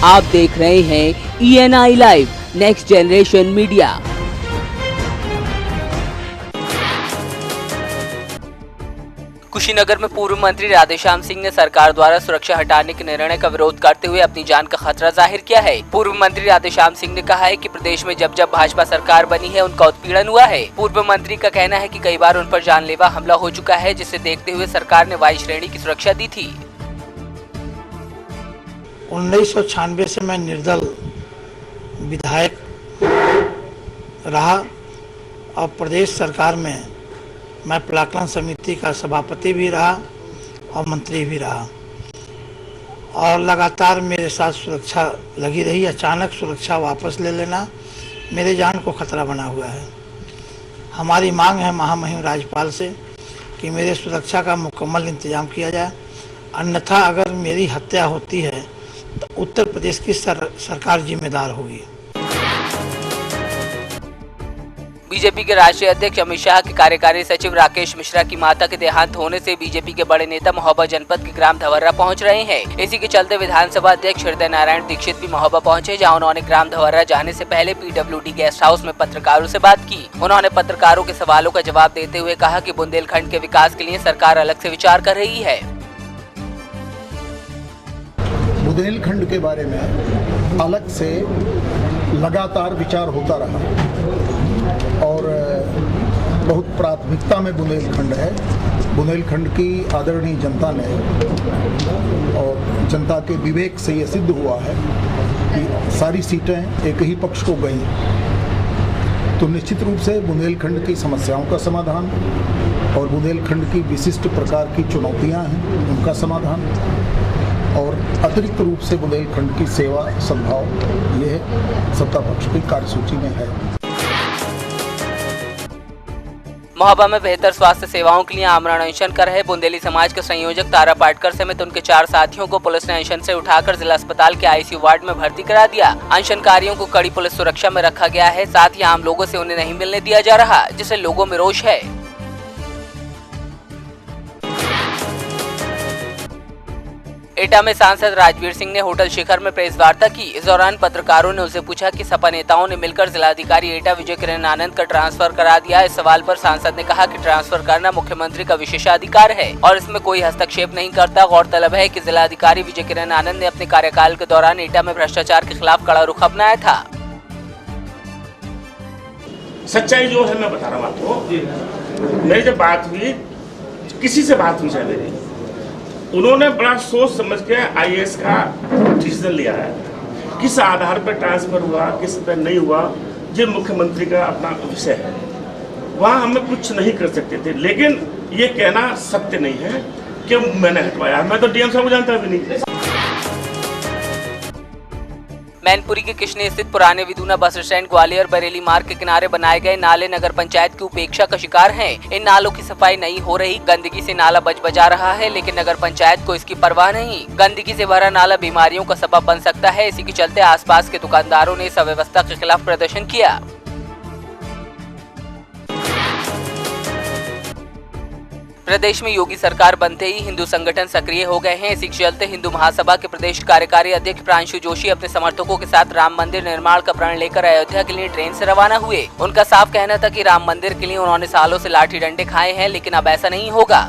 आप देख रहे हैं ENI live next generation media. Kushinagar में पूर्व मंत्री राधेश्याम सिंह ने सरकार द्वारा सुरक्षा हटाने के निर्णय का विरोध करते हुए अपनी जान का खतरा जाहिर किया है। पूर्व मंत्री राधेश्याम सिंह ने कहा है कि प्रदेश में जब भाजपा सरकार बनी है उनका उत्पीड़न हुआ है। पूर्व मंत्री का कहना है कि कई बार उन पर जानलेवा हमला हो चुका है, जिसे देखते हुए सरकार ने वाई श्रेणी की सुरक्षा दी थी। 1996 से मैं निर्दल विधायक रहा और प्रदेश सरकार में मैं प्राक्कलन समिति का सभापति भी रहा और मंत्री भी रहा और लगातार मेरे साथ सुरक्षा लगी रही। अचानक सुरक्षा वापस ले लेना मेरे जान को खतरा बना हुआ है। हमारी मांग है महामहिम राज्यपाल से कि मेरे सुरक्षा का मुकम्मल इंतजाम किया जाए, अन्यथा अगर मेरी हत्या होती है तो उत्तर प्रदेश की सरकार जिम्मेदार होगी। बीजेपी के राष्ट्रीय अध्यक्ष अमित शाह के कार्यकारी सचिव राकेश मिश्रा की माता के देहांत होने से बीजेपी के बड़े नेता महोबा जनपद के ग्राम धवर्रा पहुंच रहे हैं। इसी के चलते विधानसभा अध्यक्ष हृदय नारायण दीक्षित भी महोबा पहुंचे, जहां उन्होंने ग्राम धवर्रा जाने से पहले PWD गेस्ट हाउस में पत्रकारों से बात की। उन्होंने पत्रकारों के सवालों का जवाब देते हुए कहा कि बुंदेलखंड के विकास के लिए सरकार अलग से विचार कर रही है। बुंदेलखंड के बारे में अलग से लगातार विचार होता रहा और बहुत प्राथमिकता में बुंदेलखंड है। बुंदेलखंड की आदरणीय जनता ने और जनता के विवेक से ये सिद्ध हुआ है कि सारी सीटें एक ही पक्ष को गई, तो निश्चित रूप से बुंदेलखंड की समस्याओं का समाधान और बुंदेलखंड की विशिष्ट प्रकार की चुनौतियां हैं उनका समाधान और अतिरिक्त रूप से बुंदेलखंड की सेवा सद्भाव ये सत्ता पक्ष की कार्यसूची में है। महोबा में बेहतर स्वास्थ्य सेवाओं के लिए आमरण अनशन कर रहे बुंदेली समाज के संयोजक तारा पाटकर समेत उनके 4 साथियों को पुलिस ने अनशन से उठाकर जिला अस्पताल के ICU वार्ड में भर्ती करा दिया। अनशनकारियों को कड़ी पुलिस सुरक्षा में रखा गया है, साथ ही आम लोगों से उन्हें नहीं मिलने दिया जा रहा, जिससे लोगों में रोष है। एटा में सांसद राजवीर सिंह ने होटल शिखर में प्रेस वार्ता की। इस दौरान पत्रकारों ने उनसे पूछा कि सपा नेताओं ने मिलकर जिलाधिकारी एटा विजय किरण आनंद का ट्रांसफर करा दिया। इस सवाल पर सांसद ने कहा कि ट्रांसफर करना मुख्यमंत्री का विशेषाधिकार है और इसमें कोई हस्तक्षेप नहीं करता। गौरतलब है कि जिलाधिकारी विजय किरण आनंद ने अपने कार्यकाल के दौरान एटा में भ्रष्टाचार के खिलाफ कड़ा रुख अपनाया था। सच्चाई जो है मैं बता रहा हूँ आपको। मेरी जब बात हुई, किसी से बात हुई है मेरी, उन्होंने बड़ा सोच समझ के IAS का डिसीजन लिया है। किस आधार पर ट्रांसफर हुआ, किस पर नहीं हुआ, ये मुख्यमंत्री का अपना विषय है, वहाँ हमें कुछ नहीं कर सकते थे। लेकिन ये कहना सत्य नहीं है कि मैंने हटवाया। मैं तो DM साहब को जानता भी नहीं। मैनपुरी के किशनी स्थित पुराने विदुना बस स्टैंड ग्वालियर बरेली मार्ग के किनारे बनाए गए नाले नगर पंचायत की उपेक्षा का शिकार हैं। इन नालों की सफाई नहीं हो रही, गंदगी से नाला बजा रहा है, लेकिन नगर पंचायत को इसकी परवाह नहीं। गंदगी से भरा नाला बीमारियों का सबब बन सकता है। इसी के चलते आसपास के दुकानदारों ने इस अव्यवस्था के खिलाफ प्रदर्शन किया। प्रदेश में योगी सरकार बनते ही हिंदू संगठन सक्रिय हो गए हैं। इसी के चलते हिंदू महासभा के प्रदेश कार्यकारी अध्यक्ष प्रांशु जोशी अपने समर्थकों के साथ राम मंदिर निर्माण का प्रण लेकर अयोध्या के लिए ट्रेन से रवाना हुए। उनका साफ कहना था कि राम मंदिर के लिए उन्होंने सालों से लाठी डंडे खाए हैं, लेकिन अब ऐसा नहीं होगा।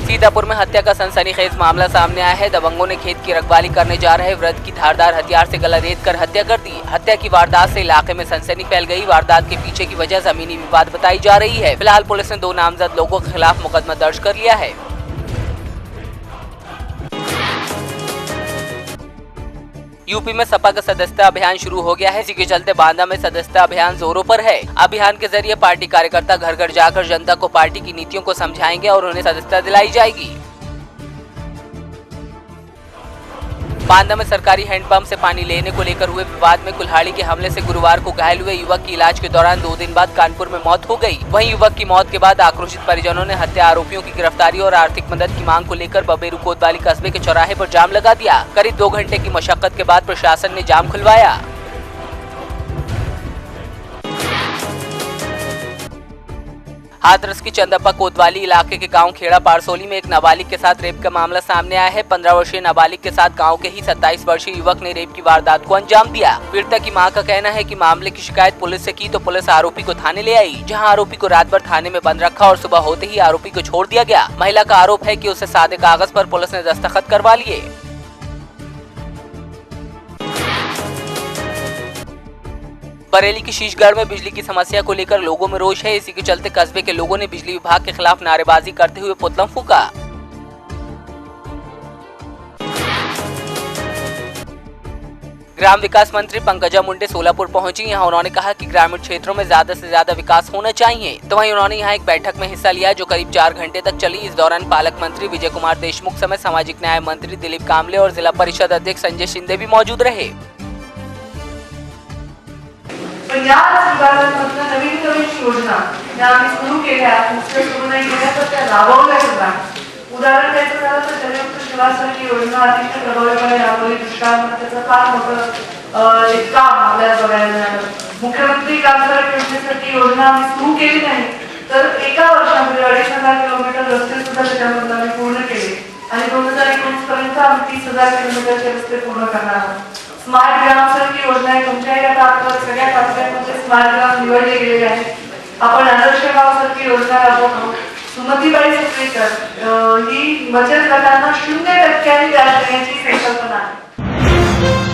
सीतापुर में हत्या का सनसनीखेज मामला सामने आया है। दबंगों ने खेत की रखवाली करने जा रहे वृद्ध की धारदार हथियार से गला रेत कर हत्या कर दी। हत्या की वारदात से इलाके में सनसनी फैल गई। वारदात के पीछे की वजह जमीनी विवाद बताई जा रही है। फिलहाल पुलिस ने 2 नामजद लोगों के खिलाफ मुकदमा दर्ज कर लिया है। यूपी में सपा का सदस्यता अभियान शुरू हो गया है। इसी के चलते बांदा में सदस्यता अभियान जोरों पर है। अभियान के जरिए पार्टी कार्यकर्ता घर घर जाकर जनता को पार्टी की नीतियों को समझाएंगे और उन्हें सदस्यता दिलाई जाएगी। बांदा में सरकारी हैंडपंप से पानी लेने को लेकर हुए विवाद में कुल्हाड़ी के हमले से गुरुवार को घायल हुए युवक की इलाज के दौरान 2 दिन बाद कानपुर में मौत हो गई। वहीं युवक की मौत के बाद आक्रोशित परिजनों ने हत्या आरोपियों की गिरफ्तारी और आर्थिक मदद की मांग को लेकर बबेरू कोतवाली कस्बे के चौराहे पर जाम लगा दिया। करीब 2 घंटे की मशक्कत के बाद प्रशासन ने जाम खुलवाया। हाथरस के चंदप्पा कोतवाली इलाके के गांव खेड़ा पारसोली में एक नाबालिग के साथ रेप का मामला सामने आया है। 15 वर्षीय नाबालिग के साथ गांव के ही 27 वर्षीय युवक ने रेप की वारदात को अंजाम दिया। पीड़िता की मां का कहना है कि मामले की शिकायत पुलिस से की तो पुलिस आरोपी को थाने ले आई, जहां आरोपी को रात भर थाने में बंद रखा और सुबह होते ही आरोपी को छोड़ दिया गया। महिला का आरोप है कि उसे सादे कागज पर पुलिस ने दस्तखत करवा लिए। बरेली के शीशगढ़ में बिजली की समस्या को लेकर लोगों में रोष है। इसी के चलते कस्बे के लोगों ने बिजली विभाग के खिलाफ नारेबाजी करते हुए पुतला फूंका। ग्राम विकास मंत्री पंकजा मुंडे सोलापुर पहुंची। यहां उन्होंने कहा कि ग्रामीण क्षेत्रों में ज्यादा से ज्यादा विकास होना चाहिए। तो वहीं उन्होंने यहां एक बैठक में हिस्सा लिया जो करीब 4 घंटे तक चली। इस दौरान पालक मंत्री विजय कुमार देशमुख समेत सामाजिक न्याय मंत्री दिलीप कांबले और जिला परिषद अध्यक्ष संजय शिंदे भी मौजूद रहे। पण या विभागामधल्या नवीन योजना ज्या आम्ही सुरू केल्या नुसत्या सुरू नाही केल्या तर त्या राबवल्या सुद्धा। उदाहरण द्यायचं झालं तर जलयुक्त शिवारसारखी योजना अतिशय प्रभावीपणे राबवली। दुष्काळामध्ये त्याचं फार मोठं एक काम आपल्याला बघायला मिळालं। मुख्यमंत्री ग्रामसडक योजनेसाठी योजना आम्ही सुरू केली नाही तर एका वर्षामध्ये 2,500 किलोमीटर रस्ते सुद्धा त्याच्यामधून आम्ही पूर्ण केले आणि 2019 पर्यंत आम्ही 30,000 किलोमीटरचे रस्ते पूर्ण करणार आहोत। स्मार्ट ग्रामसडक योजना आहे तुमच्याही आता आपल्या सगळ्या तालुक्यांमध्ये स्मार्ट ग्राम निवडले गेलेले आहेत। आपण आदर्श गावासारखी योजना राबवतो। सुमतीबाई सुप्रीकर ही बचत गटांना 0% व्याज देण्याची संकल्पना आहे।